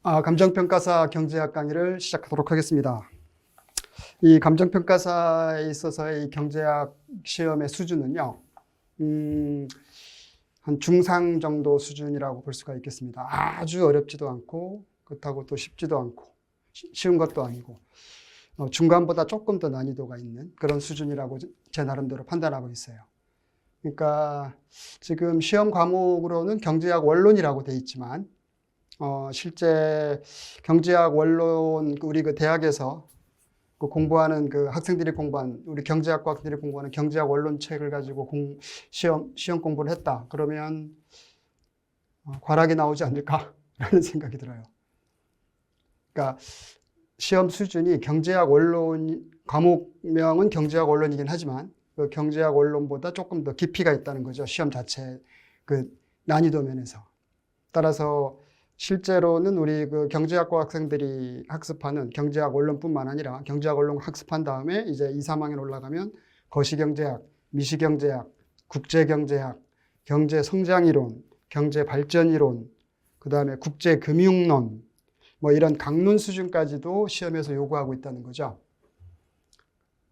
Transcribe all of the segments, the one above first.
감정평가사 경제학 강의를 시작하도록 하겠습니다. 이 감정평가사에 있어서의 이 경제학 시험의 수준은요, 한 중상 정도 수준이라고 볼 수가 있겠습니다. 아주 어렵지도 않고, 그렇다고 또 쉽지도 않고, 쉬운 것도 아니고, 중간보다 조금 더 난이도가 있는 그런 수준이라고 제 나름대로 판단하고 있어요. 그러니까 지금 시험 과목으로는 경제학 원론이라고 돼 있지만, 실제 경제학 원론, 우리 그 대학에서 공부하는 그 학생들이 공부한, 우리 경제학과 학생들이 공부하는 경제학 원론 책을 가지고 시험 공부를 했다. 그러면 과락이 나오지 않을까라는 생각이 들어요. 그러니까 시험 수준이 경제학 원론, 과목명은 경제학 원론이긴 하지만 그 경제학 원론보다 조금 더 깊이가 있다는 거죠. 시험 자체 그 난이도 면에서. 따라서 실제로는 우리 그 경제학과 학생들이 학습하는 경제학 원론뿐만 아니라 경제학 원론 학습한 다음에 이제 2, 3학년 올라가면 거시경제학, 미시경제학, 국제경제학, 경제성장이론, 경제발전이론, 그 다음에 국제금융론, 뭐 이런 강론 수준까지도 시험에서 요구하고 있다는 거죠.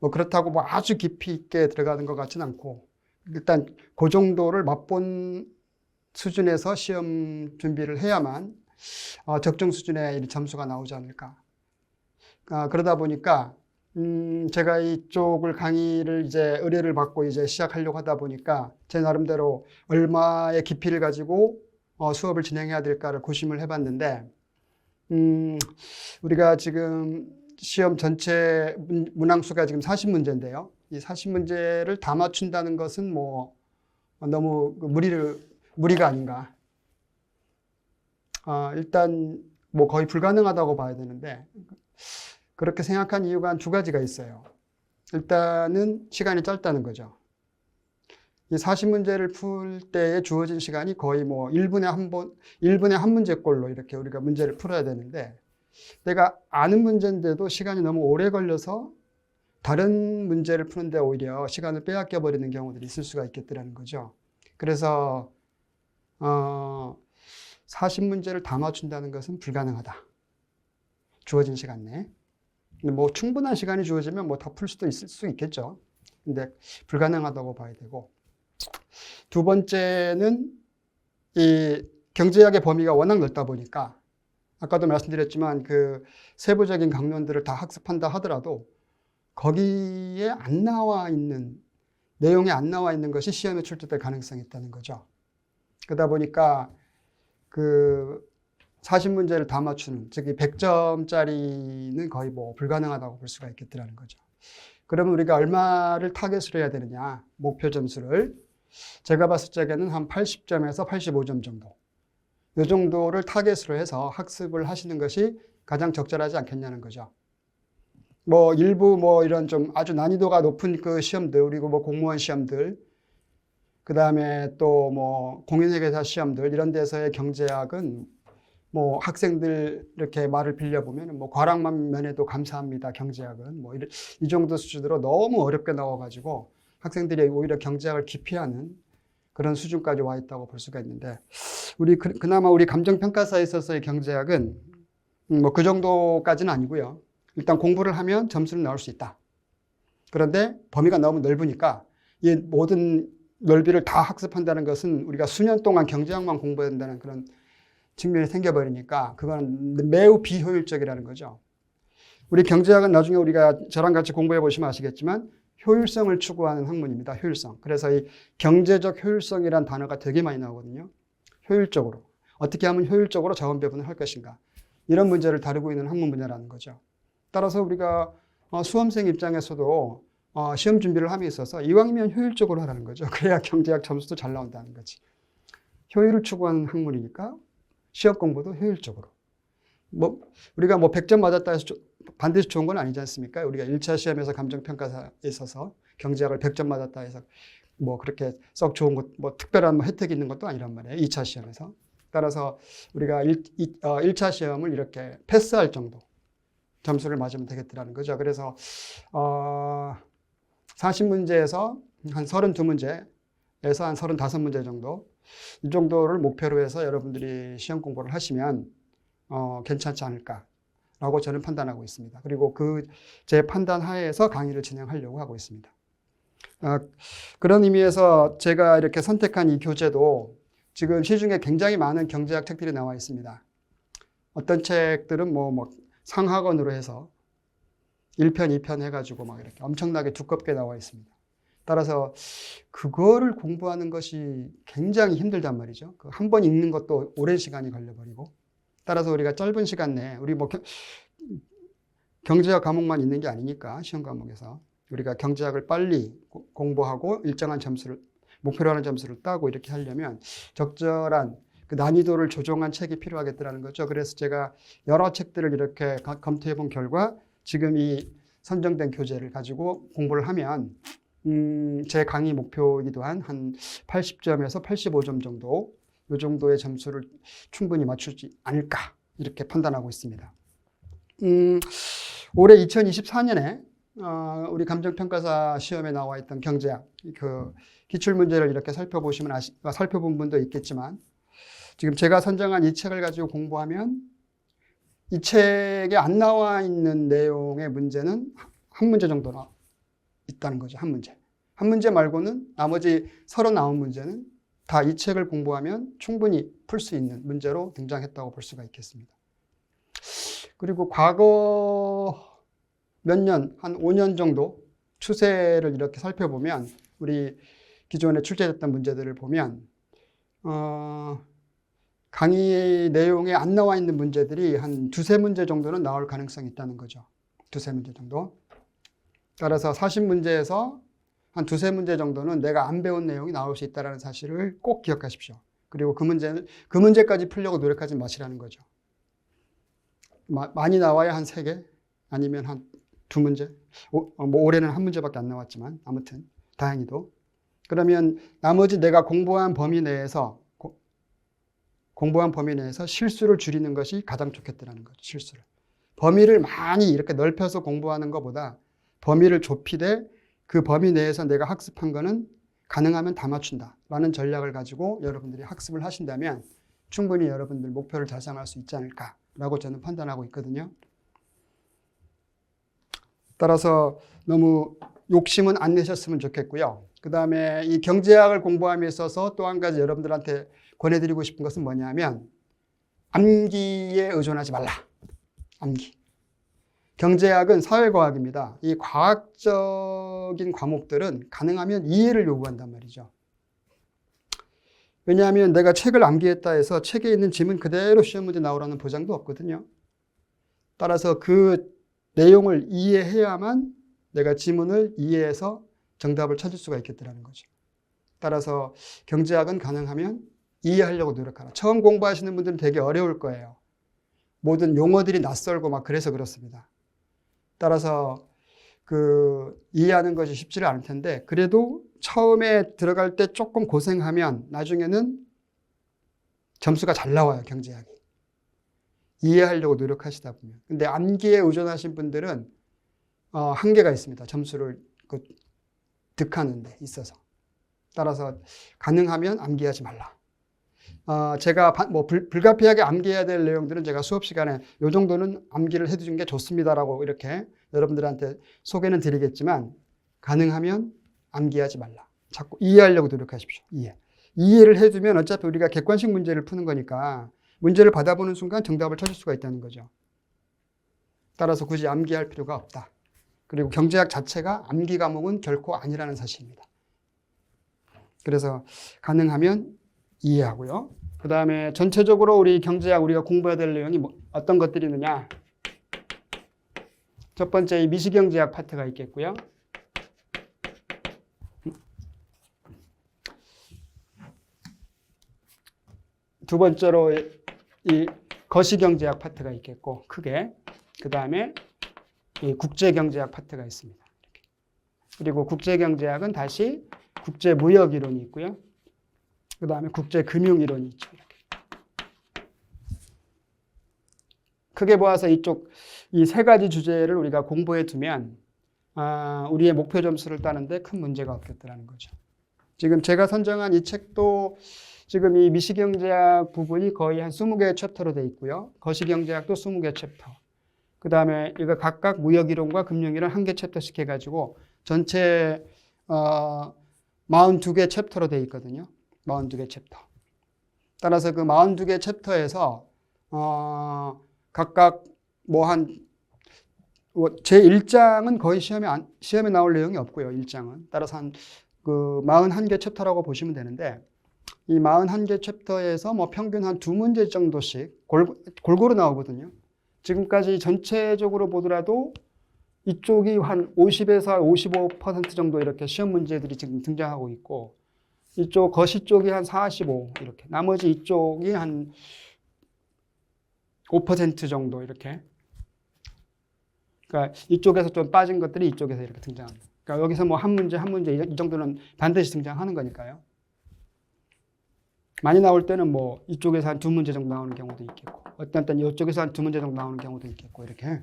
뭐 그렇다고 뭐 아주 깊이 있게 들어가는 것 같지는 않고 일단 그 정도를 맛본 수준에서 시험 준비를 해야만 적정 수준의 점수가 나오지 않을까. 그러다 보니까 제가 이쪽을 강의를 이제 의뢰를 받고 이제 시작하려고 하다 보니까 제 나름대로 얼마의 깊이를 가지고 수업을 진행해야 될까를 고심을 해봤는데 우리가 지금 시험 전체 문항수가 지금 40문제인데요. 이 40문제를 다 맞춘다는 것은 뭐 너무 무리가 아닌가. 일단 뭐 거의 불가능하다고 봐야 되는데 그렇게 생각한 이유가 한 두 가지가 있어요. 일단은 시간이 짧다는 거죠. 이 40문제를 풀 때에 주어진 시간이 거의 뭐 1분에 한 문제꼴로 이렇게 우리가 문제를 풀어야 되는데 내가 아는 문제인데도 시간이 너무 오래 걸려서 다른 문제를 푸는데 오히려 시간을 빼앗겨 버리는 경우들이 있을 수가 있겠더라는 거죠. 그래서 40문제를 다 맞춘다는 것은 불가능하다. 주어진 시간 내에. 뭐 충분한 시간이 주어지면 뭐 더 풀 수도 있을 수 있겠죠. 근데 불가능하다고 봐야 되고. 두 번째는 이 경제학의 범위가 워낙 넓다 보니까 아까도 말씀드렸지만 그 세부적인 강론들을 다 학습한다 하더라도 거기에 안 나와 있는 내용에 안 나와 있는 것이 시험에 출제될 가능성이 있다는 거죠. 그러다 보니까 그 40문제를 다 맞추는, 즉 100점짜리는 거의 뭐 불가능하다고 볼 수가 있겠더라는 거죠. 그러면 우리가 얼마를 타겟으로 해야 되느냐, 목표 점수를. 제가 봤을 적에는 한 80점에서 85점 정도. 이 정도를 타겟으로 해서 학습을 하시는 것이 가장 적절하지 않겠냐는 거죠. 뭐 일부 뭐 이런 좀 아주 난이도가 높은 그 시험들, 그리고 뭐 공무원 시험들, 그 다음에 또 뭐 공인회계사 시험들 이런 데서의 경제학은 뭐 학생들 이렇게 말을 빌려보면 뭐 과락만 면에도 감사합니다. 경제학은 뭐 이 정도 수준으로 너무 어렵게 나와가지고 학생들이 오히려 경제학을 기피하는 그런 수준까지 와 있다고 볼 수가 있는데 그나마 우리 감정평가사에 있어서의 경제학은 뭐 그 정도까지는 아니고요. 일단 공부를 하면 점수는 나올 수 있다. 그런데 범위가 너무 넓으니까 이 모든 넓이를 다 학습한다는 것은 우리가 수년 동안 경제학만 공부해야 된다는 그런 측면이 생겨버리니까 그건 매우 비효율적이라는 거죠. 우리 경제학은 나중에 우리가 저랑 같이 공부해 보시면 아시겠지만 효율성을 추구하는 학문입니다. 효율성. 그래서 이 경제적 효율성이라는 단어가 되게 많이 나오거든요. 효율적으로. 어떻게 하면 효율적으로 자원 배분을 할 것인가. 이런 문제를 다루고 있는 학문 분야라는 거죠. 따라서 우리가 수험생 입장에서도 시험 준비를 함에 있어서 이왕이면 효율적으로 하라는 거죠. 그래야 경제학 점수도 잘 나온다는 거지. 효율을 추구하는 학문이니까 시험 공부도 효율적으로. 뭐 우리가 뭐 100점 맞았다 해서 반드시 좋은 건 아니지 않습니까? 우리가 1차 시험에서 감정평가사에 있어서 경제학을 100점 맞았다 해서 뭐 그렇게 썩 좋은 것, 뭐 특별한 뭐 혜택이 있는 것도 아니란 말이에요. 2차 시험에서. 따라서 우리가 1차 시험을 이렇게 패스할 정도 점수를 맞으면 되겠더라는 거죠. 그래서 40문제에서 한 32문제에서 한 35문제 정도 이 정도를 목표로 해서 여러분들이 시험 공부를 하시면 괜찮지 않을까라고 저는 판단하고 있습니다. 그리고 제 판단 하에서 강의를 진행하려고 하고 있습니다. 그런 의미에서 제가 이렇게 선택한 이 교재도 지금 시중에 굉장히 많은 경제학 책들이 나와 있습니다. 어떤 책들은 뭐 상하권으로 해서 1편, 2편 해가지고 막 이렇게 엄청나게 두껍게 나와 있습니다. 따라서 그거를 공부하는 것이 굉장히 힘들단 말이죠. 한 번 읽는 것도 오랜 시간이 걸려버리고. 따라서 우리가 짧은 시간 내에 우리 뭐 경제학 과목만 있는 게 아니니까 시험 과목에서 우리가 경제학을 빨리 공부하고 일정한 점수를 목표로 하는 점수를 따고 이렇게 하려면 적절한 그 난이도를 조정한 책이 필요하겠다는 거죠. 그래서 제가 여러 책들을 이렇게 검토해 본 결과 지금 이 선정된 교재를 가지고 공부를 하면 제 강의 목표이기도 한 80점에서 85점 정도 이 정도의 점수를 충분히 맞추지 않을까 이렇게 판단하고 있습니다. 올해 2024년에 우리 감정평가사 시험에 나와 있던 경제학 그 기출문제를 이렇게 살펴본 분도 있겠지만 지금 제가 선정한 이 책을 가지고 공부하면 이 책에 안 나와 있는 내용의 문제는 한 문제 정도 있다는 거죠. 한 문제. 한 문제 말고는 나머지 39문제는 다 이 책을 공부하면 충분히 풀 수 있는 문제로 등장했다고 볼 수가 있겠습니다. 그리고 과거 몇 년, 한 5년 정도 추세를 이렇게 살펴보면 우리 기존에 출제됐던 문제들을 보면 강의 내용에 안 나와 있는 문제들이 한 2-3문제 정도는 나올 가능성이 있다는 거죠. 2-3문제 정도. 따라서 40문제에서 한 2-3문제 정도는 내가 안 배운 내용이 나올 수 있다는 사실을 꼭 기억하십시오. 그리고 그 문제까지 풀려고 노력하지 마시라는 거죠. 많이 나와야 한 3개 아니면 한 2문제. 뭐 올해는 1문제밖에 안 나왔지만 아무튼 다행히도. 그러면 나머지 내가 공부한 범위 내에서 실수를 줄이는 것이 가장 좋겠다는 거죠. 실수를. 범위를 많이 이렇게 넓혀서 공부하는 것보다 범위를 좁히되 그 범위 내에서 내가 학습한 거는 가능하면 다 맞춘다라는 전략을 가지고 여러분들이 학습을 하신다면 충분히 여러분들 목표를 달성할 수 있지 않을까라고 저는 판단하고 있거든요. 따라서 너무 욕심은 안 내셨으면 좋겠고요. 그 다음에 이 경제학을 공부함에 있어서 또 한 가지 여러분들한테 권해드리고 싶은 것은 뭐냐면 암기에 의존하지 말라. 암기. 경제학은 사회과학입니다. 이 과학적인 과목들은 가능하면 이해를 요구한단 말이죠. 왜냐하면 내가 책을 암기했다 해서 책에 있는 지문 그대로 시험 문제 나오라는 보장도 없거든요. 따라서 그 내용을 이해해야만 내가 지문을 이해해서 정답을 찾을 수가 있겠다는 거죠. 따라서 경제학은 가능하면 이해하려고 노력하라. 처음 공부하시는 분들은 되게 어려울 거예요. 모든 용어들이 낯설고 막 그래서 그렇습니다. 따라서 이해하는 것이 쉽지는 않을 텐데 그래도 처음에 들어갈 때 조금 고생하면 나중에는 점수가 잘 나와요. 경제학이. 이해하려고 노력하시다 보면. 근데 암기에 의존하신 분들은 한계가 있습니다. 점수를 득하는 데 있어서. 따라서 가능하면 암기하지 말라. 제가 불가피하게 암기해야 될 내용들은 제가 수업 시간에 이 정도는 암기를 해두는 게 좋습니다라고 이렇게 여러분들한테 소개는 드리겠지만 가능하면 암기하지 말라. 자꾸 이해하려고 노력하십시오. 이해를 해두면 어차피 우리가 객관식 문제를 푸는 거니까 문제를 받아보는 순간 정답을 찾을 수가 있다는 거죠. 따라서 굳이 암기할 필요가 없다. 그리고 경제학 자체가 암기 과목은 결코 아니라는 사실입니다. 그래서 가능하면 이해하고요. 그 다음에 전체적으로 우리 경제학 우리가 공부해야 될 내용이 어떤 것들이 있느냐. 첫 번째 이 미시경제학 파트가 있겠고요. 두 번째로 이 거시경제학 파트가 있겠고 크게. 그 다음에 이 국제경제학 파트가 있습니다. 이렇게. 그리고 국제경제학은 다시 국제무역이론이 있고요. 그 다음에 국제금융이론이 있죠. 이렇게. 크게 보아서 이 3가지 주제를 우리가 공부해 두면 우리의 목표 점수를 따는데 큰 문제가 없겠다는 거죠. 지금 제가 선정한 이 책도 지금 이 미시경제학 부분이 거의 한 20개의 챕터로 되어 있고요. 거시경제학도 20개 챕터. 그 다음에 이거 각각 무역이론과 금융이론 1개 챕터씩 해가지고 전체 42개 챕터로 되어 있거든요. 42개 챕터. 따라서 그 42개 챕터에서 각각 제 1장은 거의 시험에 나올 내용이 없고요. 1장은. 따라서 그 41개 챕터라고 보시면 되는데 이 41개 챕터에서 평균 한 2문제 정도씩 골고루 나오거든요. 지금까지 전체적으로 보더라도 이쪽이 한 50에서 55% 정도 이렇게 시험 문제들이 지금 등장하고 있고 이쪽 거시 쪽이 한 45 이렇게 나머지 이쪽이 한 5% 정도 이렇게 그러니까 이쪽에서 좀 빠진 것들이 이쪽에서 이렇게 등장합니다. 그러니까 여기서 한 문제 이 정도는 반드시 등장하는 거니까요. 많이 나올 때는 이쪽에서 한 2문제 정도 나오는 경우도 있겠고 어떤 때는 이쪽에서 한 2문제 정도 나오는 경우도 있겠고 이렇게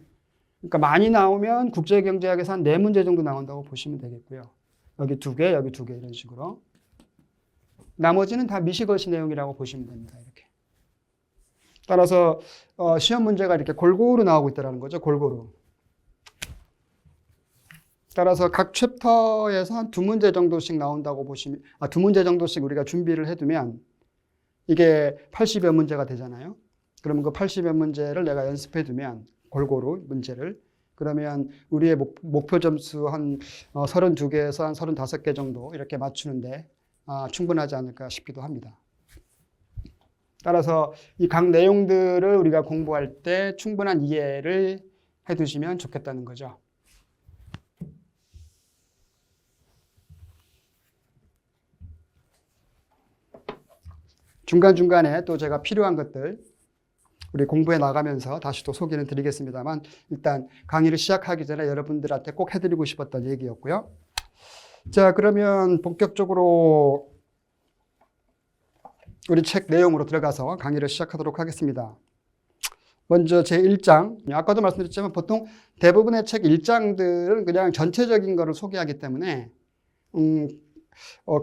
그러니까 많이 나오면 국제경제학에서 한 4문제 정도 나온다고 보시면 되겠고요. 여기 2개, 여기 2개 이런 식으로 나머지는 다 미시거시 내용이라고 보시면 됩니다. 이렇게 따라서 시험 문제가 이렇게 골고루 나오고 있다는 거죠. 골고루. 따라서 각 챕터에서 한 2문제 정도씩 나온다고 보시면 2문제 정도씩 우리가 준비를 해두면 이게 80여 문제가 되잖아요. 그러면 그 80여 문제를 내가 연습해 두면 골고루 문제를 그러면 우리의 목표 점수 한 32개에서 한 35개 정도 이렇게 맞추는데 충분하지 않을까 싶기도 합니다. 따라서 이 각 내용들을 우리가 공부할 때 충분한 이해를 해 두시면 좋겠다는 거죠. 중간중간에 또 제가 필요한 것들 우리 공부해 나가면서 다시 또 소개는 드리겠습니다만 일단 강의를 시작하기 전에 여러분들한테 꼭 해드리고 싶었던 얘기였고요. 자, 그러면 본격적으로 우리 책 내용으로 들어가서 강의를 시작하도록 하겠습니다. 먼저 제 1장, 아까도 말씀드렸지만 보통 대부분의 책 1장들은 그냥 전체적인 거를 소개하기 때문에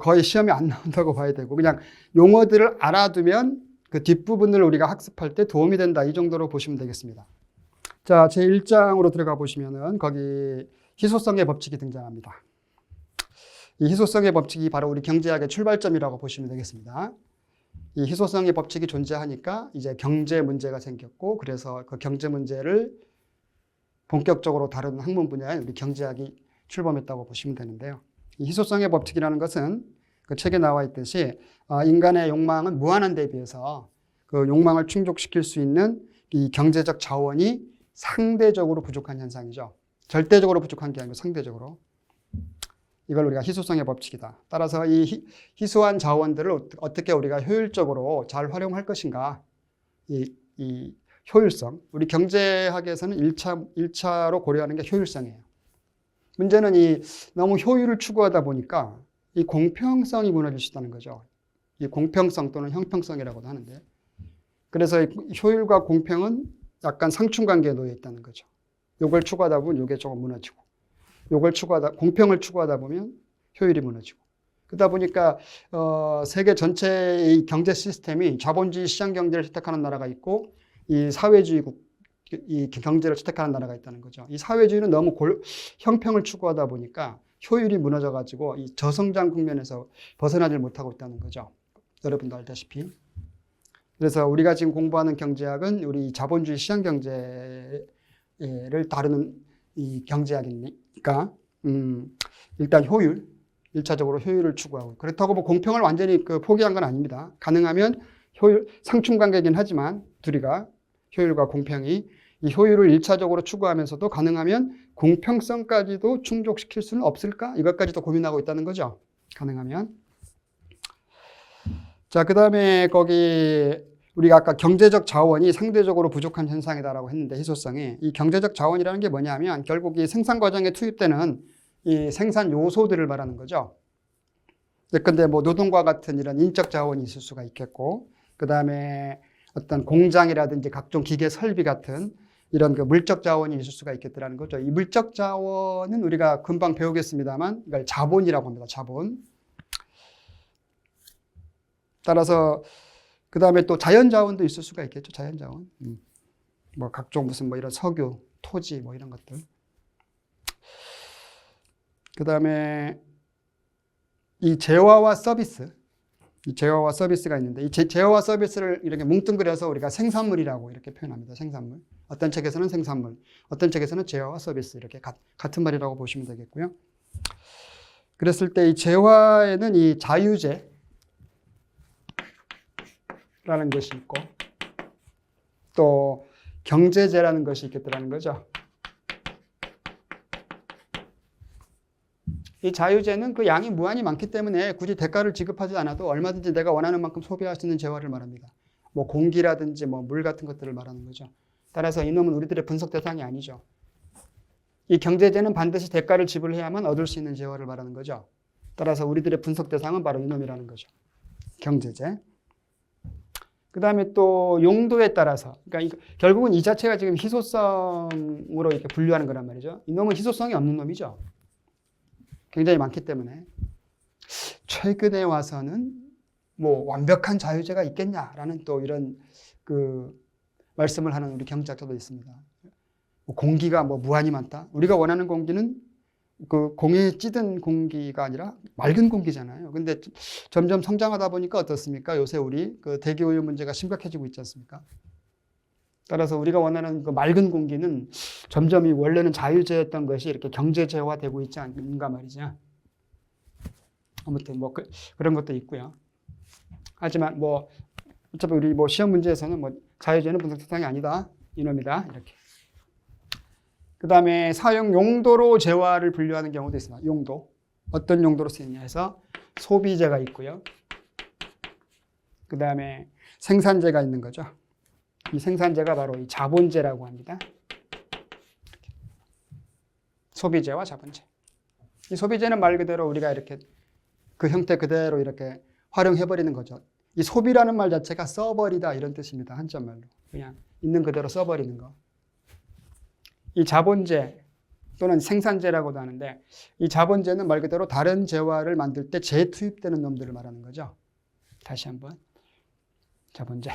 거의 시험에 안 나온다고 봐야 되고 그냥 용어들을 알아두면 그 뒷부분을 우리가 학습할 때 도움이 된다 이 정도로 보시면 되겠습니다. 자, 제 1장으로 들어가 보시면은 거기 희소성의 법칙이 등장합니다. 이 희소성의 법칙이 바로 우리 경제학의 출발점이라고 보시면 되겠습니다. 이 희소성의 법칙이 존재하니까 이제 경제 문제가 생겼고 그래서 그 경제 문제를 본격적으로 다루는 학문 분야에 우리 경제학이 출범했다고 보시면 되는데요. 이 희소성의 법칙이라는 것은 그 책에 나와 있듯이 인간의 욕망은 무한한 데 비해서 그 욕망을 충족시킬 수 있는 이 경제적 자원이 상대적으로 부족한 현상이죠. 절대적으로 부족한 게 아니고 상대적으로. 이걸 우리가 희소성의 법칙이다. 따라서 이 희소한 자원들을 어떻게 우리가 효율적으로 잘 활용할 것인가. 이 효율성. 우리 경제학에서는 1차로 고려하는 게 효율성이에요. 문제는 너무 효율을 추구하다 보니까 이 공평성이 무너질 수 있다는 거죠. 이 공평성 또는 형평성이라고도 하는데. 그래서 효율과 공평은 약간 상충관계에 놓여 있다는 거죠. 요걸 추구하다 보면 요게 조금 무너지고. 공평을 추구하다 보면 효율이 무너지고. 그러다 보니까 세계 전체의 경제 시스템이 자본주의 시장 경제를 채택하는 나라가 있고 이 사회주의 이 경제를 채택하는 나라가 있다는 거죠. 이 사회주의는 너무 형평을 추구하다 보니까 효율이 무너져가지고 이 저성장 국면에서 벗어나질 못하고 있다는 거죠. 여러분도 알다시피. 그래서 우리가 지금 공부하는 경제학은 우리 자본주의 시장 경제를 다루는 이 경제학이니까 일단 효율, 1차적으로 효율을 추구하고 그렇다고 뭐 공평을 완전히 포기한 건 아닙니다. 가능하면 효율, 상충관계이긴 하지만 둘이가 효율과 공평이 이 효율을 1차적으로 추구하면서도 가능하면 공평성까지도 충족시킬 수는 없을까? 이것까지도 고민하고 있다는 거죠. 가능하면. 자, 그 다음에 거기 우리가 아까 경제적 자원이 상대적으로 부족한 현상이다라고 했는데 희소성이 이 경제적 자원이라는 게 뭐냐면 결국 이 생산 과정에 투입되는 이 생산 요소들을 말하는 거죠. 예컨대 뭐 노동과 같은 이런 인적 자원이 있을 수가 있겠고 그 다음에 어떤 공장이라든지 각종 기계 설비 같은 이런 그 물적 자원이 있을 수가 있겠다라는 거죠. 이 물적 자원은 우리가 금방 배우겠습니다만 이걸 자본이라고 합니다. 자본. 따라서 그 다음에 또 자연자원도 있을 수가 있겠죠. 자연자원. 뭐 각종 무슨 뭐 이런 석유, 토지 뭐 이런 것들. 그 다음에 이 재화와 서비스. 이 재화와 서비스가 있는데 이 재화와 서비스를 이렇게 뭉뚱그려서 우리가 생산물이라고 이렇게 표현합니다. 생산물. 어떤 책에서는 생산물, 어떤 책에서는 재화와 서비스 이렇게 같은 말이라고 보시면 되겠고요. 그랬을 때 이 재화에는 이 자유재라는 것이 있고 또 경제재라는 것이 있겠다라는 거죠. 이 자유재는 그 양이 무한히 많기 때문에 굳이 대가를 지급하지 않아도 얼마든지 내가 원하는 만큼 소비할 수 있는 재화를 말합니다. 뭐 공기라든지 뭐 물 같은 것들을 말하는 거죠. 따라서 이놈은 우리들의 분석 대상이 아니죠. 이 경제재는 반드시 대가를 지불해야만 얻을 수 있는 재화를 말하는 거죠. 따라서 우리들의 분석 대상은 바로 이놈이라는 거죠. 경제재. 그 다음에 또 용도에 따라서, 그러니까 결국은 이 자체가 지금 희소성으로 이렇게 분류하는 거란 말이죠. 이놈은 희소성이 없는 놈이죠. 굉장히 많기 때문에 최근에 와서는 뭐 완벽한 자유재가 있겠냐라는 또 이런 그 말씀을 하는 우리 경제학자도 있습니다. 공기가 뭐 무한히 많다. 우리가 원하는 공기는 그 공에 찌든 공기가 아니라 맑은 공기잖아요. 근데 점점 성장하다 보니까 어떻습니까? 요새 우리 그 대기오염 문제가 심각해지고 있지 않습니까? 따라서 우리가 원하는 그 맑은 공기는 점점 이 원래는 자유재였던 것이 이렇게 경제재화되고 있지 않는가 말이죠. 아무튼 뭐 그런 것도 있고요. 하지만 뭐 어차피 우리 뭐 시험 문제에서는 뭐 자유재는 분석 대상이 아니다. 이놈이다. 이렇게. 그 다음에 사용 용도로 재화를 분류하는 경우도 있습니다. 용도. 어떤 용도로 쓰이냐 해서 소비재가 있고요. 그 다음에 생산재가 있는 거죠. 이 생산재가 바로 이 자본재라고 합니다. 소비재와 자본재. 이 소비재는 말 그대로 우리가 이렇게 그 형태 그대로 이렇게 활용해버리는 거죠. 이 소비라는 말 자체가 써버리다 이런 뜻입니다. 한자말로. 그냥 있는 그대로 써버리는 거. 이 자본재 또는 생산재라고도 하는데 이 자본재는 말 그대로 다른 재화를 만들 때 재투입되는 놈들을 말하는 거죠. 다시 한번. 자본재.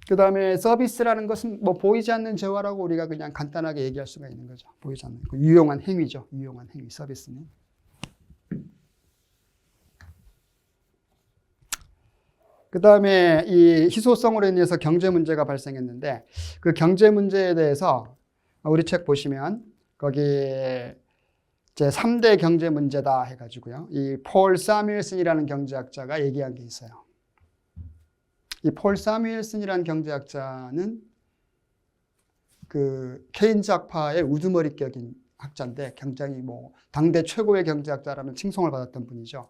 그 다음에 서비스라는 것은 뭐 보이지 않는 재화라고 우리가 그냥 간단하게 얘기할 수가 있는 거죠. 보이지 않는 그 유용한 행위죠. 유용한 행위, 서비스는. 그 다음에 이 희소성으로 인해서 경제 문제가 발생했는데 그 경제 문제에 대해서 우리 책 보시면 거기 이제 3대 경제 문제다 해가지고요. 이 폴 사뮤엘슨이라는 경제학자가 얘기한 게 있어요. 이 폴 사뮤엘슨이라는 경제학자는 그 케인즈 학파의 우두머리격인 학자인데 굉장히 뭐 당대 최고의 경제학자라는 칭송을 받았던 분이죠.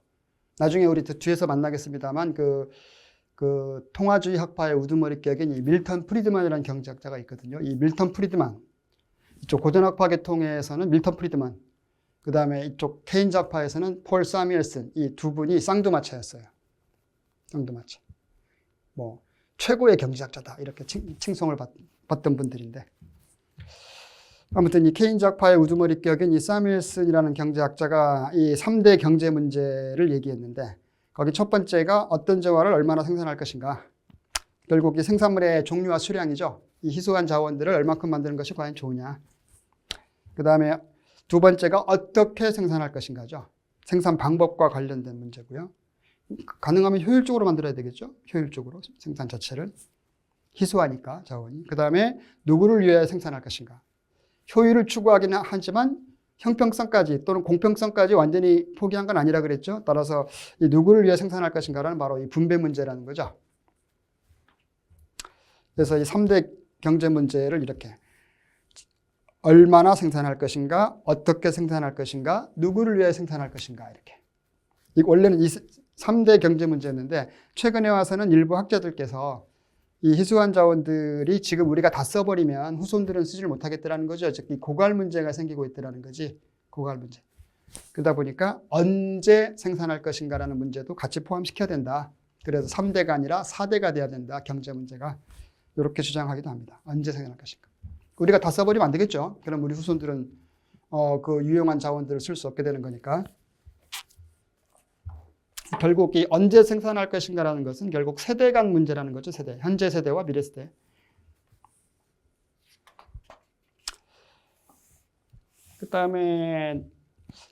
나중에 우리 뒤에서 만나겠습니다만 그 통화주의 학파의 우두머리격인 이 밀턴 프리드만이라는 경제학자가 있거든요. 이 밀턴 프리드만, 이쪽 고전학파 계통에서는 밀턴 프리드만, 그 다음에 이쪽 케인즈 학파에서는 폴 사뮤엘슨, 이 두 분이 쌍두마차였어요. 쌍두마차. 뭐 최고의 경제학자다 이렇게 칭송을 받던 분들인데 아무튼 이 케인즈 학파의 우두머리격인 이 사뮤엘슨이라는 경제학자가 이 3대 경제 문제를 얘기했는데 거기 첫 번째가 어떤 재화를 얼마나 생산할 것인가. 결국 이 생산물의 종류와 수량이죠. 이 희소한 자원들을 얼마큼 만드는 것이 과연 좋으냐. 그 다음에 두 번째가 어떻게 생산할 것인가죠. 생산 방법과 관련된 문제고요. 가능하면 효율적으로 만들어야 되겠죠. 효율적으로 생산 자체를. 희소하니까 자원이. 그 다음에 누구를 위해 생산할 것인가. 효율을 추구하기는 하지만 형평성까지 또는 공평성까지 완전히 포기한 건 아니라 그랬죠. 따라서 이 누구를 위해 생산할 것인가라는 바로 이 분배 문제라는 거죠. 그래서 이 3대 경제 문제를 이렇게 얼마나 생산할 것인가, 어떻게 생산할 것인가, 누구를 위해 생산할 것인가 이렇게. 원래는 이 3대 경제 문제였는데 최근에 와서는 일부 학자들께서 이 희소한 자원들이 지금 우리가 다 써버리면 후손들은 쓰지를 못하겠다라는 거죠. 즉, 이 고갈 문제가 생기고 있다는 거지. 고갈 문제. 그러다 보니까 언제 생산할 것인가라는 문제도 같이 포함시켜야 된다. 그래서 3대가 아니라 4대가 돼야 된다. 경제 문제가. 이렇게 주장하기도 합니다. 언제 생산할 것인가. 우리가 다 써버리면 안 되겠죠. 그럼 우리 후손들은 그 유용한 자원들을 쓸 수 없게 되는 거니까. 결국 이 언제 생산할 것인가라는 것은 결국 세대 간 문제라는 거죠. 세대. 현재 세대와 미래 세대. 그 다음에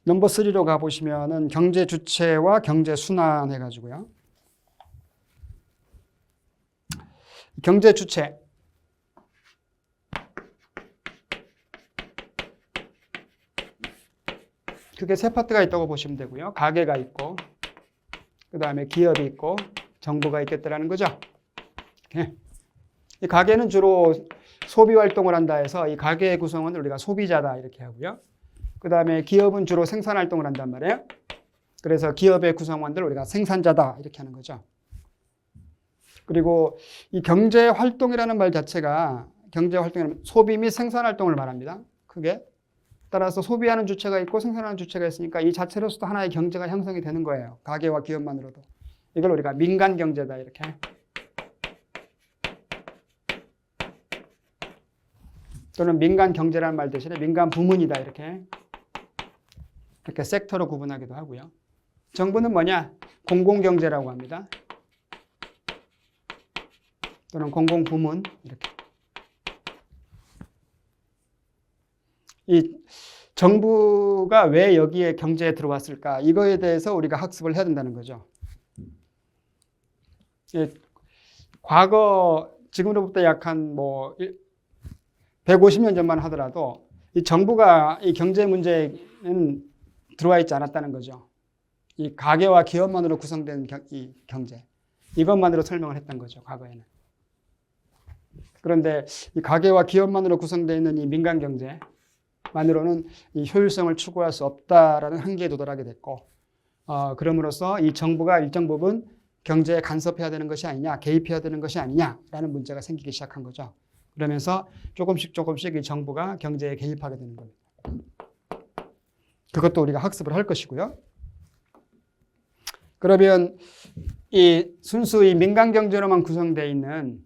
넘버 3로 가보시면은 경제 주체와 경제 순환 해가지고요. 경제 주체. 그게 세 파트가 있다고 보시면 되고요. 가계가 있고, 그 다음에 기업이 있고, 정부가 있겠다라는 거죠. 이 가계는 주로 소비 활동을 한다 해서 이 가계의 구성원을 우리가 소비자다 이렇게 하고요. 그 다음에 기업은 주로 생산 활동을 한단 말이에요. 그래서 기업의 구성원들 우리가 생산자다 이렇게 하는 거죠. 그리고 이 경제 활동이라는 말 자체가 경제 활동이라는 소비 및 생산 활동을 말합니다. 크게. 따라서 소비하는 주체가 있고 생산하는 주체가 있으니까 이 자체로서도 하나의 경제가 형성이 되는 거예요. 가계와 기업만으로도. 이걸 우리가 민간 경제다 이렇게. 또는 민간 경제라는 말 대신에 민간 부문이다 이렇게 섹터로 구분하기도 하고요. 정부는 뭐냐? 공공경제라고 합니다. 또는 공공부문 이렇게. 이 정부가 왜 여기에 경제에 들어왔을까? 이거에 대해서 우리가 학습을 해야 된다는 거죠. 과거 지금으로부터 약 한 150년 전만 하더라도 이 정부가 이 경제 문제에는 들어와 있지 않았다는 거죠. 이 가계와 기업만으로 구성된 이 경제. 이것만으로 설명을 했던 거죠, 과거에는. 그런데 이 가계와 기업만으로 구성되어 있는 이 민간 경제만으로는 이 효율성을 추구할 수 없다라는 한계에 도달하게 됐고, 그럼으로써 이 정부가 일정 부분 경제에 간섭해야 되는 것이 아니냐, 개입해야 되는 것이 아니냐라는 문제가 생기기 시작한 거죠. 그러면서 조금씩 이 정부가 경제에 개입하게 되는 겁니다. 그것도 우리가 학습을 할 것이고요. 그러면 이 순수 이 민간 경제로만 구성되어 있는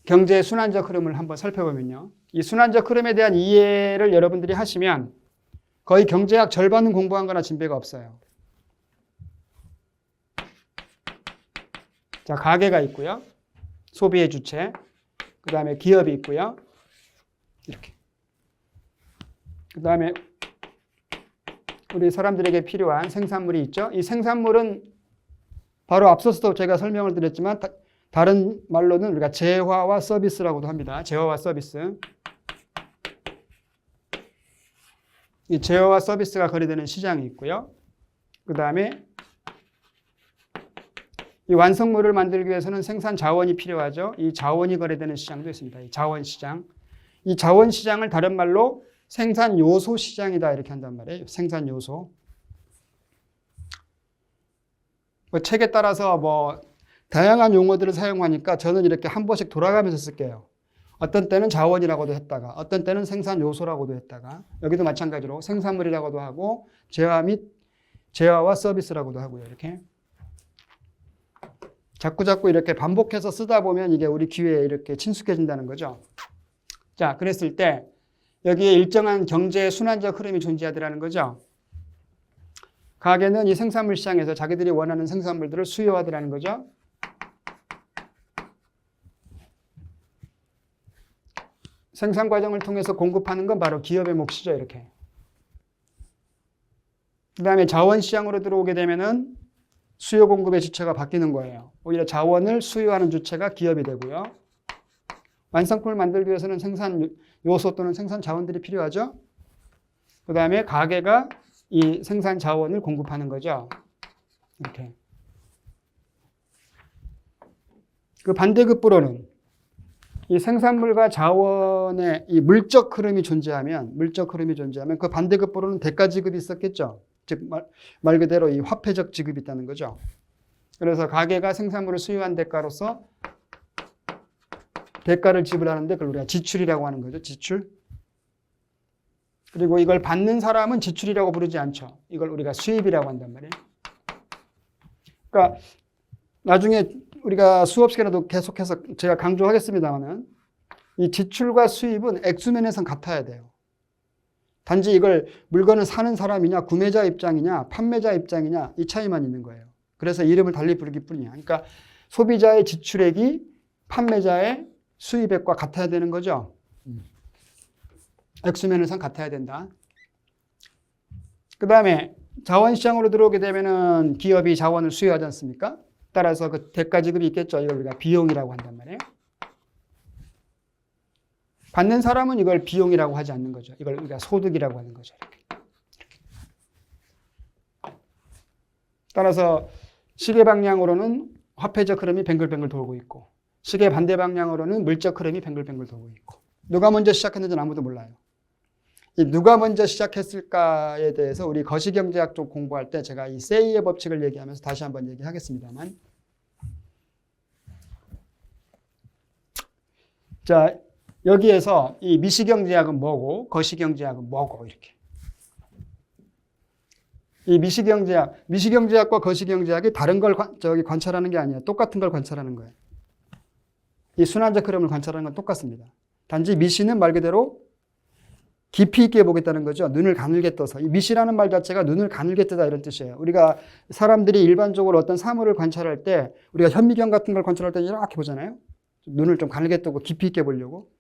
경제의 순환적 흐름을 한번 살펴보면요. 이 순환적 흐름에 대한 이해를 여러분들이 하시면 거의 경제학 절반은 공부한 거나 진배가 없어요. 자, 가계가 있고요. 소비의 주체. 그 다음에 기업이 있고요. 이렇게. 그 다음에 우리 사람들에게 필요한 생산물이 있죠. 이 생산물은 바로 앞서서도 제가 설명을 드렸지만 다른 말로는 우리가 재화와 서비스라고도 합니다. 재화와 서비스. 이 재화와 서비스가 거래되는 시장이 있고요. 그 다음에 이 완성물을 만들기 위해서는 생산 자원이 필요하죠. 이 자원이 거래되는 시장도 있습니다. 이 자원 시장. 이 자원 시장을 다른 말로 생산 요소 시장이다 이렇게 한단 말이에요. 생산 요소. 책에 따라서 다양한 용어들을 사용하니까 저는 이렇게 한 번씩 돌아가면서 쓸게요. 어떤 때는 자원이라고도 했다가 어떤 때는 생산 요소라고도 했다가 여기도 마찬가지로 생산물이라고도 하고 재화와 서비스라고도 하고요. 이렇게. 자꾸 이렇게 반복해서 쓰다 보면 이게 우리 귀에 이렇게 친숙해진다는 거죠. 자, 그랬을 때 여기에 일정한 경제의 순환적 흐름이 존재하더라는 거죠. 가게는 이 생산물 시장에서 자기들이 원하는 생산물들을 수요하더라는 거죠. 생산 과정을 통해서 공급하는 건 바로 기업의 몫이죠. 이렇게. 그 다음에 자원 시장으로 들어오게 되면은 수요 공급의 주체가 바뀌는 거예요. 오히려 자원을 수요하는 주체가 기업이 되고요. 완성품을 만들기 위해서는 생산 요소 또는 생산 자원들이 필요하죠. 그 다음에 가게가 이 생산 자원을 공급하는 거죠. 이렇게. 그 반대급부로는 이 생산물과 자원의 이 물적 흐름이 존재하면 그 반대급부로는 대가 지급이 있었겠죠. 즉 말 그대로 이 화폐적 지급이 있다는 거죠. 그래서 가게가 생산물을 수요한 대가로서 대가를 지불하는데 그걸 우리가 지출이라고 하는 거죠. 지출. 그리고 이걸 받는 사람은 지출이라고 부르지 않죠. 이걸 우리가 수입이라고 한단 말이에요. 그러니까 나중에 우리가 수업 시간에도 계속해서 제가 강조하겠습니다만은 이 지출과 수입은 액수면에선 같아야 돼요. 단지 이걸 물건을 사는 사람이냐, 구매자 입장이냐, 판매자 입장이냐 이 차이만 있는 거예요. 그래서 이름을 달리 부르기 뿐이야. 그러니까 소비자의 지출액이 판매자의 수입액과 같아야 되는 거죠. 액수면에선 같아야 된다. 그 다음에 자원시장으로 들어오게 되면은 기업이 자원을 수요하지 않습니까? 따라서 그 대가 지급이 있겠죠. 이걸 우리가 비용이라고 한단 말이에요. 받는 사람은 이걸 비용이라고 하지 않는 거죠. 이걸 우리가 소득이라고 하는 거죠. 따라서 시계 방향으로는 화폐적 흐름이 뱅글뱅글 돌고 있고 시계 반대 방향으로는 물적 흐름이 뱅글뱅글 돌고 있고 누가 먼저 시작했는지는 아무도 몰라요. 이 누가 먼저 시작했을까에 대해서 우리 거시경제학 쪽 공부할 때 제가 이 세이의 법칙을 얘기하면서 다시 한번 얘기하겠습니다만 자 여기에서 이 미시경제학은 뭐고 거시경제학은 뭐고 이렇게 이 미시경제학과 거시경제학이 다른 걸 관찰하는 게 아니에요. 똑같은 걸 관찰하는 거예요. 이 순환적 흐름을 관찰하는 건 똑같습니다. 단지 미시는 말 그대로 깊이 있게 보겠다는 거죠. 눈을 가늘게 떠서. 이 미시라는 말 자체가 눈을 가늘게 뜨다 이런 뜻이에요. 우리가 사람들이 일반적으로 어떤 사물을 관찰할 때 우리가 현미경 같은 걸 관찰할 때 이렇게 보잖아요. 눈을 좀 가늘게 뜨고 깊이 있게 보려고.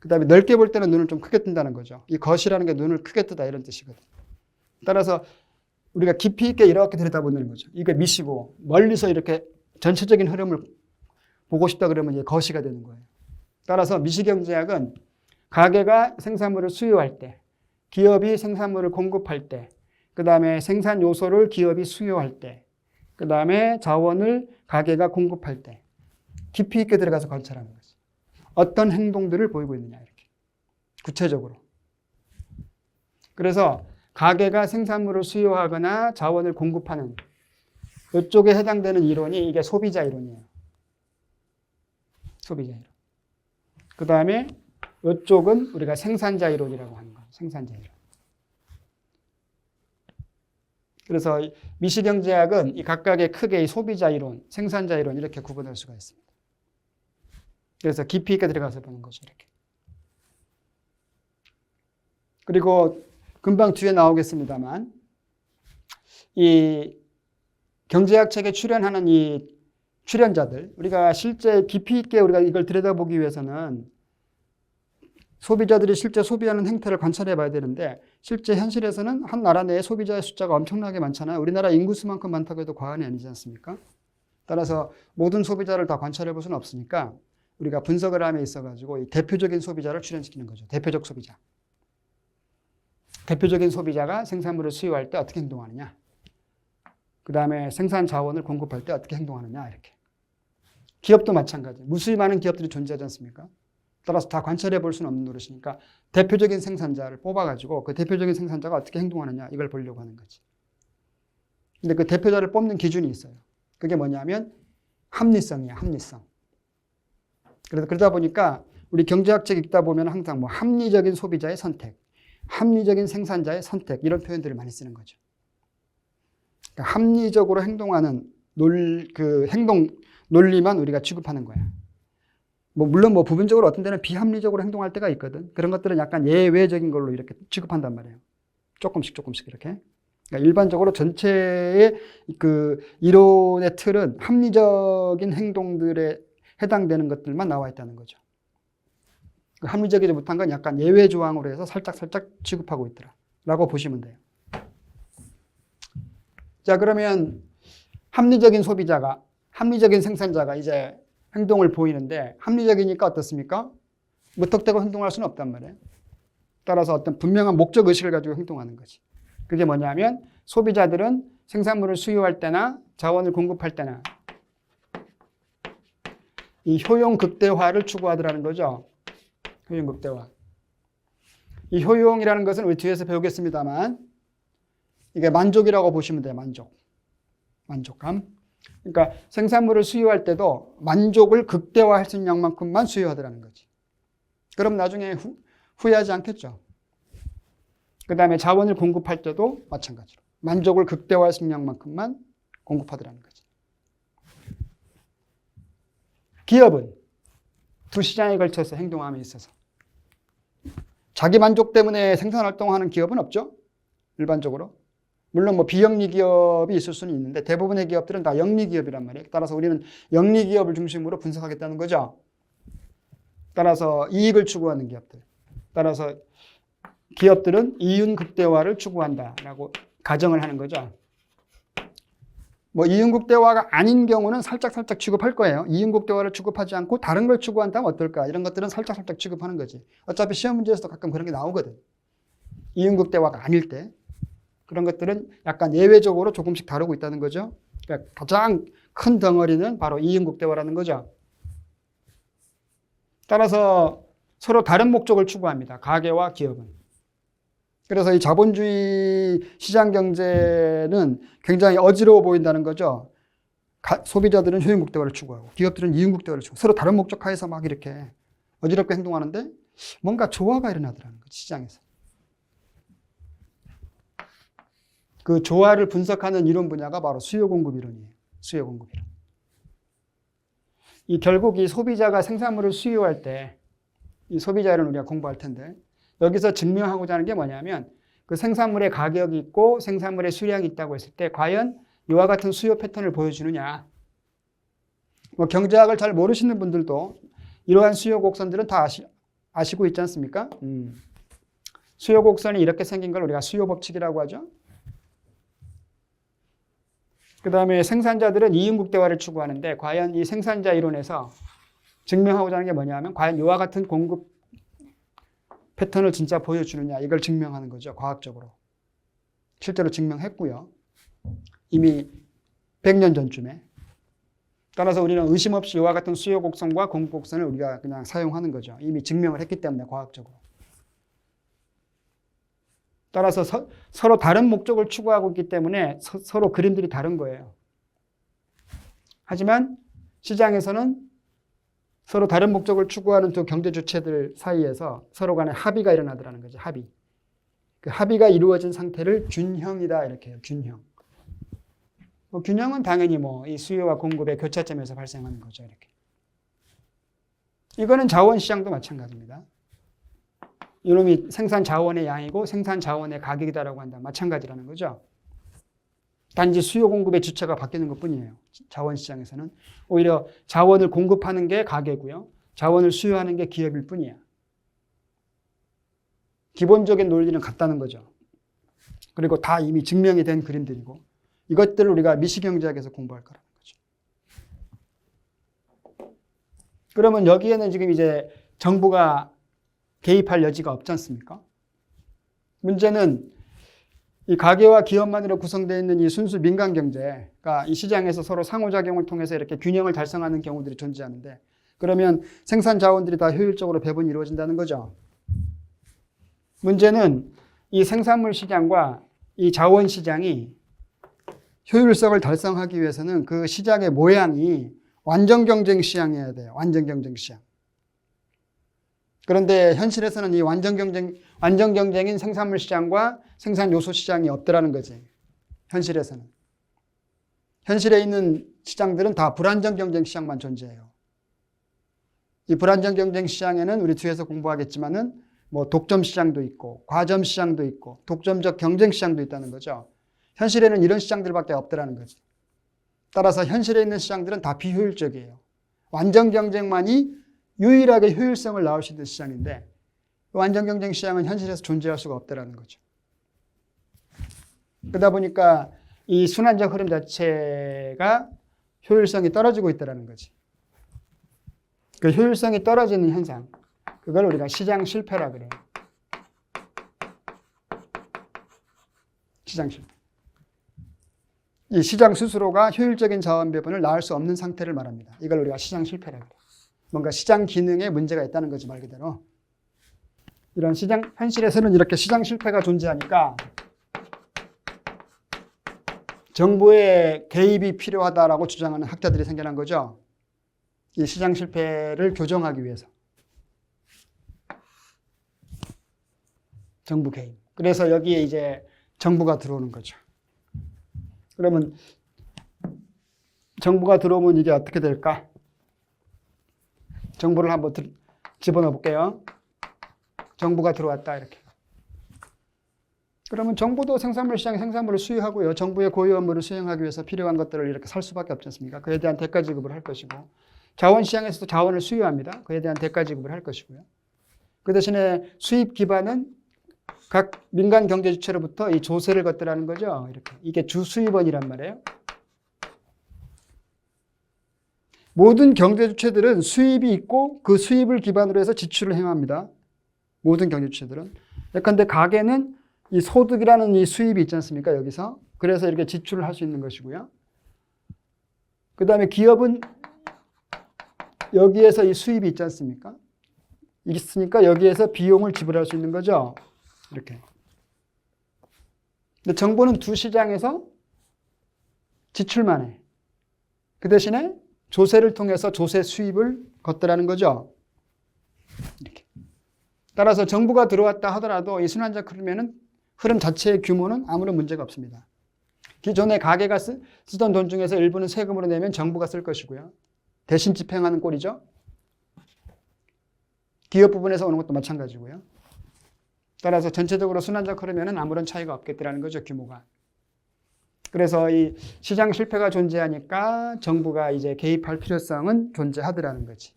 그 다음에 넓게 볼 때는 눈을 좀 크게 뜬다는 거죠. 이 것이라는 게 눈을 크게 뜨다 이런 뜻이거든. 따라서 우리가 깊이 있게 이렇게 들여다보는 거죠. 이게 미시고 멀리서 이렇게 전체적인 흐름을 보고 싶다 그러면 이게 거시가 되는 거예요. 따라서 미시경제학은 가게가 생산물을 수요할 때, 기업이 생산물을 공급할 때, 그 다음에 생산 요소를 기업이 수요할 때, 그 다음에 자원을 가게가 공급할 때 깊이 있게 들어가서 관찰하는 거죠. 어떤 행동들을 보이고 있느냐 이렇게 구체적으로. 그래서 가게가 생산물을 수요하거나 자원을 공급하는 이쪽에 해당되는 이론이 이게 소비자 이론이에요. 소비자 이론. 그 다음에 이쪽은 우리가 생산자 이론이라고 하는 거예요. 생산자 이론. 그래서 미시경제학은 이 각각의 크게 이 소비자 이론, 생산자 이론 이렇게 구분할 수가 있습니다. 그래서 깊이 있게 들어가서 보는 거죠. 이렇게. 그리고 금방 뒤에 나오겠습니다만 이 경제학 책에 출연하는 이 출연자들 우리가 실제 깊이 있게 우리가 이걸 들여다보기 위해서는 소비자들이 실제 소비하는 행태를 관찰해 봐야 되는데 실제 현실에서는 한 나라 내에 소비자의 숫자가 엄청나게 많잖아요. 우리나라 인구수만큼 많다고 해도 과언이 아니지 않습니까? 따라서 모든 소비자를 다 관찰해 볼 수는 없으니까 우리가 분석을 함에 있어가지고 이 대표적인 소비자를 출연시키는 거죠. 대표적 소비자. 대표적인 소비자가 생산물을 수요할 때 어떻게 행동하느냐. 그 다음에 생산 자원을 공급할 때 어떻게 행동하느냐 이렇게. 기업도 마찬가지. 무수히 많은 기업들이 존재하지 않습니까? 따라서 다 관찰해 볼 수는 없는 노릇이니까 대표적인 생산자를 뽑아가지고 그 대표적인 생산자가 어떻게 행동하느냐 이걸 보려고 하는 거지. 근데 그 대표자를 뽑는 기준이 있어요. 그게 뭐냐면 합리성이야, 합리성. 그래서 그러다 보니까 우리 경제학 책 읽다 보면 항상 뭐 합리적인 소비자의 선택, 합리적인 생산자의 선택 이런 표현들을 많이 쓰는 거죠. 그러니까 합리적으로 행동하는 행동 논리만 우리가 취급하는 거야. 물론 부분적으로 어떤 데는 비합리적으로 행동할 때가 있거든. 그런 것들은 약간 예외적인 걸로 이렇게 취급한단 말이에요. 조금씩 이렇게. 그러니까 일반적으로 전체의 그 이론의 틀은 합리적인 행동들에 해당되는 것들만 나와 있다는 거죠. 그 합리적이지 못한 건 약간 예외 조항으로 해서 살짝 취급하고 있더라. 라고 보시면 돼요. 자, 그러면 합리적인 소비자가, 합리적인 생산자가 이제 행동을 보이는데 합리적이니까 어떻습니까? 무턱대고 행동할 수는 없단 말이에요. 따라서 어떤 분명한 목적 의식을 가지고 행동하는 거지. 그게 뭐냐면 소비자들은 생산물을 수요할 때나 자원을 공급할 때나 이 효용 극대화를 추구하더라는 거죠. 효용 극대화. 이 효용이라는 것은 우리 뒤에서 배우겠습니다만 이게 만족이라고 보시면 돼요. 만족감. 그러니까 생산물을 수요할 때도 만족을 극대화할 수 있는 양만큼만 수요하더라는 거지. 그럼 나중에 후회하지 않겠죠. 그 다음에 자원을 공급할 때도 마찬가지로 만족을 극대화할 수 있는 양만큼만 공급하더라는 거지. 기업은 두 시장에 걸쳐서 행동함에 있어서 자기 만족 때문에 생산활동하는 기업은 없죠. 일반적으로. 물론 뭐 비영리 기업이 있을 수는 있는데 대부분의 기업들은 다 영리 기업이란 말이에요. 따라서 우리는 영리 기업을 중심으로 분석하겠다는 거죠. 따라서 이익을 추구하는 기업들. 따라서 기업들은 이윤극대화를 추구한다라고 가정을 하는 거죠. 뭐 이윤극대화가 아닌 경우는 살짝 취급할 거예요. 이윤극대화를 취급하지 않고 다른 걸 추구한다면 어떨까? 이런 것들은 살짝 취급하는 거지. 어차피 시험 문제에서도 가끔 그런 게 나오거든. 이윤극대화가 아닐 때. 그런 것들은 약간 예외적으로 조금씩 다루고 있다는 거죠. 그러니까 가장 큰 덩어리는 바로 이윤극대화라는 거죠. 따라서 서로 다른 목적을 추구합니다. 가계와 기업은. 그래서 이 자본주의 시장 경제는 굉장히 어지러워 보인다는 거죠. 소비자들은 효용극대화를 추구하고 기업들은 이윤극대화를 추구하고 서로 다른 목적 하에서 막 이렇게 어지럽게 행동하는데 뭔가 조화가 일어나더라는 거죠. 시장에서. 그 조화를 분석하는 이론 분야가 바로 수요공급 이론이에요. 수요공급 이론. 결국 이 소비자가 생산물을 수요할 때 이 소비자를 우리가 공부할 텐데 여기서 증명하고자 하는 게 뭐냐면 그 생산물의 가격이 있고 생산물의 수량이 있다고 했을 때 과연 이와 같은 수요 패턴을 보여주느냐. 뭐 경제학을 잘 모르시는 분들도 이러한 수요 곡선들은 다 아시고 있지 않습니까? 수요 곡선이 이렇게 생긴 걸 우리가 수요 법칙이라고 하죠. 그 다음에 생산자들은 이윤극대화를 추구하는데 과연 이 생산자 이론에서 증명하고자 하는 게 뭐냐면 과연 이와 같은 공급 패턴을 진짜 보여주느냐 이걸 증명하는 거죠. 과학적으로. 실제로 증명했고요. 이미 100년 전쯤에. 따라서 우리는 의심 없이 이와 같은 수요 곡선과 공급 곡선을 우리가 그냥 사용하는 거죠. 이미 증명을 했기 때문에 과학적으로. 따라서 서로 다른 목적을 추구하고 있기 때문에 서로 그림들이 다른 거예요. 하지만 시장에서는 서로 다른 목적을 추구하는 두 경제 주체들 사이에서 서로 간에 합의가 일어나더라는 거죠. 합의. 그 합의가 이루어진 상태를 균형이다 이렇게 해요. 균형. 균형은 당연히 이 수요와 공급의 교차점에서 발생하는 거죠. 이렇게. 이거는 자원시장도 마찬가지입니다. 이놈이 생산 자원의 양이고 생산 자원의 가격이다라고 한다. 마찬가지라는 거죠. 단지 수요 공급의 주체가 바뀌는 것뿐이에요. 자원시장에서는 오히려 자원을 공급하는 게 가계고요. 자원을 수요하는 게 기업일 뿐이야. 기본적인 논리는 같다는 거죠. 그리고 다 이미 증명이 된 그림들이고 이것들을 우리가 미시경제학에서 공부할 거라는 거죠. 그러면 여기에는 지금 이제 정부가 개입할 여지가 없지 않습니까? 문제는 이 가계와 기업만으로 구성되어 있는 이 순수 민간 경제가 이 시장에서 서로 상호작용을 통해서 이렇게 균형을 달성하는 경우들이 존재하는데 그러면 생산 자원들이 다 효율적으로 배분이 이루어진다는 거죠. 문제는 이 생산물 시장과 이 자원 시장이 효율성을 달성하기 위해서는 그 시장의 모양이 완전 경쟁 시장이어야 돼요. 완전 경쟁 시장. 그런데 현실에서는 이 완전 경쟁인 생산물 시장과 생산 요소 시장이 없더라는 거지. 현실에서는. 현실에 있는 시장들은 다 불안정 경쟁 시장만 존재해요. 이 불안정 경쟁 시장에는 우리 뒤에서 공부하겠지만은 독점 시장도 있고 과점 시장도 있고 독점적 경쟁 시장도 있다는 거죠. 현실에는 이런 시장들밖에 없더라는 거지. 따라서 현실에 있는 시장들은 다 비효율적이에요. 완전 경쟁만이 유일하게 효율성을 낳을 수 있는 시장인데 완전 경쟁 시장은 현실에서 존재할 수가 없다는 거죠. 그러다 보니까 이 순환적 흐름 자체가 효율성이 떨어지고 있다는 거지. 그 효율성이 떨어지는 현상, 그걸 우리가 시장 실패라 그래요. 시장 실패. 이 시장 스스로가 효율적인 자원 배분을 낳을 수 없는 상태를 말합니다. 이걸 우리가 시장 실패라 그래요. 뭔가 시장 기능에 문제가 있다는 거지 말 그대로. 이런 시장, 현실에서는 이렇게 시장 실패가 존재하니까 정부의 개입이 필요하다라고 주장하는 학자들이 생겨난 거죠. 이 시장 실패를 교정하기 위해서. 정부 개입. 그래서 여기에 이제 정부가 들어오는 거죠. 그러면 정부가 들어오면 이게 어떻게 될까? 정부를 한번 집어넣어 볼게요. 정부가 들어왔다 이렇게. 그러면 정부도 생산물 시장에 생산물을 수입하고요. 정부의 고유 업무를 수행하기 위해서 필요한 것들을 이렇게 살 수밖에 없지 않습니까? 그에 대한 대가 지급을 할 것이고 자원시장에서도 자원을 수요합니다. 그에 대한 대가 지급을 할 것이고요. 그 대신에 수입 기반은 각 민간 경제 주체로부터 이 조세를 걷더라는 거죠. 이렇게. 이게 주수입원이란 말이에요. 모든 경제 주체들은 수입이 있고 그 수입을 기반으로 해서 지출을 행합니다. 모든 경제 주체들은. 예컨대 가게는 이 소득이라는 이 수입이 있지 않습니까? 여기서. 그래서 이렇게 지출을 할 수 있는 것이고요. 그 다음에 기업은 여기에서 이 수입이 있지 않습니까? 있으니까 여기에서 비용을 지불할 수 있는 거죠. 이렇게. 근데 정부는 두 시장에서 지출만 해. 그 대신에 조세를 통해서 조세 수입을 걷더라는 거죠. 이렇게. 따라서 정부가 들어왔다 하더라도 이 순환적 흐름 자체의 규모는 아무런 문제가 없습니다. 기존에 가게가 쓰던 돈 중에서 일부는 세금으로 내면 정부가 쓸 것이고요. 대신 집행하는 꼴이죠. 기업 부분에서 오는 것도 마찬가지고요. 따라서 전체적으로 순환적 흐름에는 아무런 차이가 없겠다라는 거죠, 규모가. 그래서 이 시장 실패가 존재하니까 정부가 이제 개입할 필요성은 존재하더라는 거지.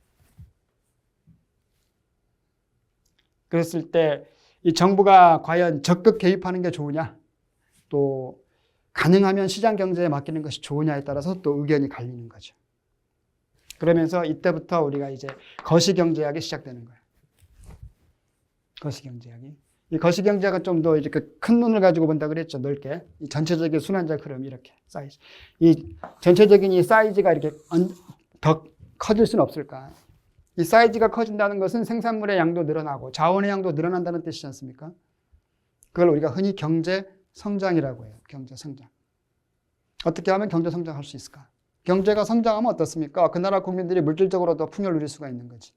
그랬을 때 이 정부가 과연 적극 개입하는 게 좋으냐, 또 가능하면 시장 경제에 맡기는 것이 좋으냐에 따라서 또 의견이 갈리는 거죠. 그러면서 이때부터 우리가 이제 거시경제학이 시작되는 거예요. 거시경제학이. 이 거시경제학은 좀 더 이렇게 큰 눈을 가지고 본다 그랬죠. 넓게. 이 전체적인 순환적 흐름 이렇게 사이즈. 이 전체적인 이 사이즈가 이렇게 더 커질 수는 없을까? 이 사이즈가 커진다는 것은 생산물의 양도 늘어나고 자원의 양도 늘어난다는 뜻이지 않습니까? 그걸 우리가 흔히 경제 성장이라고 해요. 경제 성장. 어떻게 하면 경제 성장할 수 있을까? 경제가 성장하면 어떻습니까? 그 나라 국민들이 물질적으로 더 풍요를 누릴 수가 있는 거지.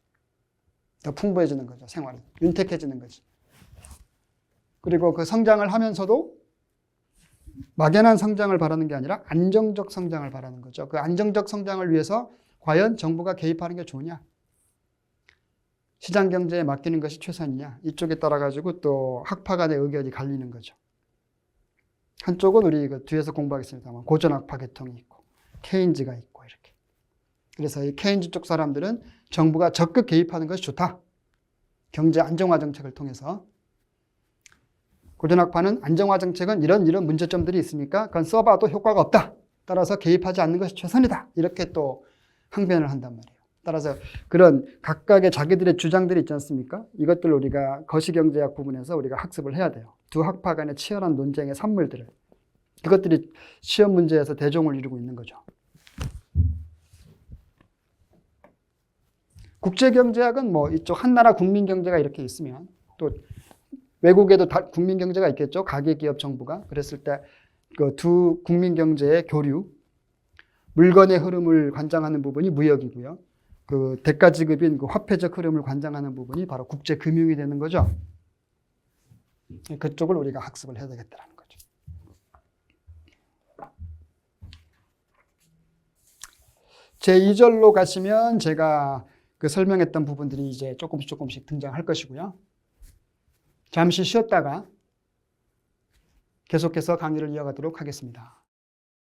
더 풍부해지는 거죠. 생활이. 윤택해지는 거지. 그리고 그 성장을 하면서도 막연한 성장을 바라는 게 아니라 안정적 성장을 바라는 거죠. 그 안정적 성장을 위해서 과연 정부가 개입하는 게 좋으냐? 시장 경제에 맡기는 것이 최선이냐? 이쪽에 따라 가지고 또 학파 간의 의견이 갈리는 거죠. 한쪽은 우리 뒤에서 공부하겠습니다만 고전학파 계통이 있고 케인즈가 있고 이렇게. 그래서 이 케인즈 쪽 사람들은 정부가 적극 개입하는 것이 좋다. 경제 안정화 정책을 통해서. 고전학파는 안정화 정책은 이런 문제점들이 있으니까 그건 써봐도 효과가 없다. 따라서 개입하지 않는 것이 최선이다. 이렇게 또 항변을 한단 말이에요. 따라서 그런 각각의 자기들의 주장들이 있지 않습니까? 이것들을 우리가 거시경제학 부분에서 우리가 학습을 해야 돼요. 두 학파 간의 치열한 논쟁의 산물들을. 그것들이 시험 문제에서 대종을 이루고 있는 거죠. 국제경제학은 뭐 이쪽 한나라 국민경제가 이렇게 있으면 또 외국에도 국민경제가 있겠죠. 가계기업 정부가. 그랬을 때 그 두 국민경제의 교류, 물건의 흐름을 관장하는 부분이 무역이고요. 그 대가 지급인 그 화폐적 흐름을 관장하는 부분이 바로 국제금융이 되는 거죠. 그쪽을 우리가 학습을 해야 되겠다는 거죠. 제2절로 가시면 제가 그 설명했던 부분들이 이제 조금씩 등장할 것이고요. 잠시 쉬었다가 계속해서 강의를 이어가도록 하겠습니다.